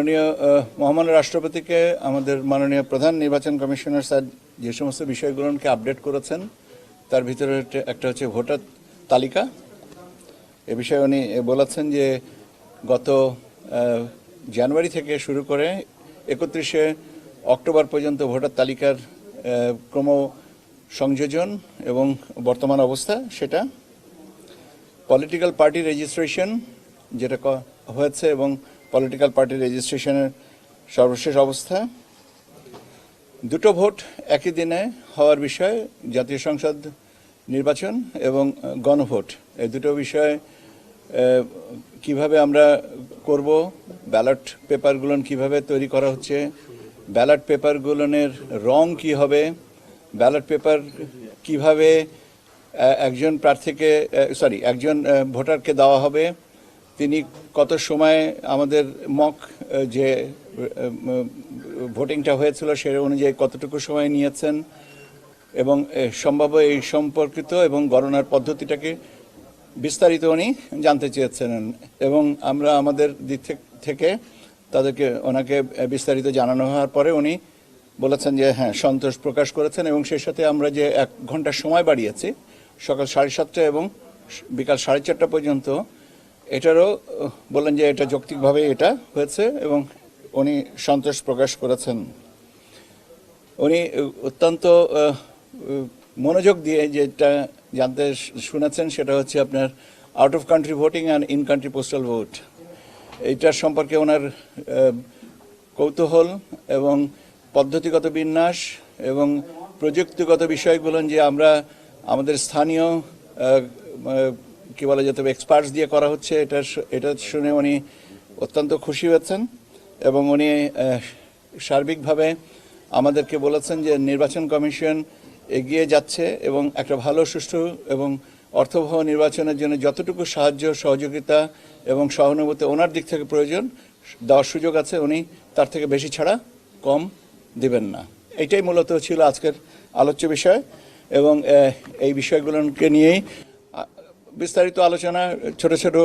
মাননীয় মহামান্য রাষ্ট্রপতিকে আমাদের মাননীয় প্রধান নির্বাচন কমিশনার স্যার যে সমস্ত বিষয়গুলোকে আপডেট করেছেন তার ভিতরে একটা হচ্ছে ভোটার তালিকা। এ বিষয়ে উনি বলেছেন যে গত জানুয়ারি থেকে শুরু করে 31শে অক্টোবর পর্যন্ত ভোটার তালিকার ক্রম সংযোজন এবং বর্তমান অবস্থা সেটা, পলিটিক্যাল পার্টি রেজিস্ট্রেশন যেটা হয়েছে এবং পলিটিক্যাল পার্টি রেজিস্ট্রেশনের সর্বশেষ অবস্থা, দুটো ভোট একই দিনে হওয়ার বিষয়, জাতীয় সংসদ নির্বাচন এবং গণভোট, এই দুটো বিষয় কিভাবে আমরা করব, ব্যালট পেপারগুলো কিভাবে তৈরি করা হচ্ছে, ব্যালট পেপারগুলোর রং কি হবে, ব্যালট পেপার কিভাবে একজন প্রার্থীকে একজন ভোটারকে দেওয়া হবে, তিনি কত সময় আমাদের মক যে ভোটিংটা হয়েছিল সে অনুযায়ী কতটুকু সময় নিয়েছেন এবং সম্ভাব্য এই সম্পর্কিত এবং গণনার পদ্ধতিটাকে বিস্তারিত উনি জানতে চেয়েছেন এবং আমরা আমাদের দিক থেকে ওনাকে বিস্তারিত জানানো হওয়ার পরে উনি বলেছেন যে হ্যাঁ সন্তোষ প্রকাশ করেছেন এবং সেই সাথে আমরা যে 1 ঘন্টা সময় বাড়িয়েছি সকাল 7:30 এবং বিকাল 4:30 পর্যন্ত, এটারও বললেন যে এটা যৌক্তিকভাবে এটা হয়েছে এবং উনি সন্তোষ প্রকাশ করেছেন। উনি অত্যন্ত মনোযোগ দিয়ে যেটা জানতে শুনেছেন সেটা হচ্ছে আপনার out of country voting and in country postal vote, এইটার সম্পর্কে ওনার কৌতূহল এবং পদ্ধতিগত বিন্যাস এবং প্রযুক্তিগত বিষয়গুলো যে আমরা আমাদের স্থানীয় কি বলা যেতে হবে এক্সপার্টস দিয়ে করা হচ্ছে, এটা শুনে উনি অত্যন্ত খুশি হয়েছেন এবং উনি সার্বিকভাবে আমাদেরকে বলেছেন যে নির্বাচন কমিশন এগিয়ে যাচ্ছে এবং একটা ভালো সুষ্ঠু এবং অর্থবহ নির্বাচনের জন্য যতটুকু সাহায্য সহযোগিতা এবং সহানুভূতি ওনার দিক থেকে প্রয়োজন দেওয়ার সুযোগ আছে, উনি তার থেকে বেশি ছাড়া কম দিবেন না। এটাই মূলত ছিল আজকের আলোচ্য বিষয় এবং এই বিষয়গুলোকে নিয়েই বিস্তারিত আলোচনা, ছোট ছোট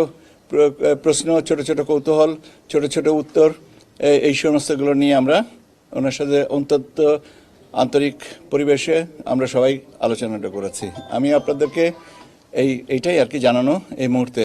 প্রশ্ন, ছোট ছোট কৌতূহল, ছোট ছোট উত্তর, এই সমস্তগুলো নিয়ে আমরা ওনার সাথে অত্যন্ত আন্তরিক পরিবেশে আমরা সবাই আলোচনাটা করেছি। আমি আপনাদেরকে এইটাই আর কি জানানো এই মুহূর্তে।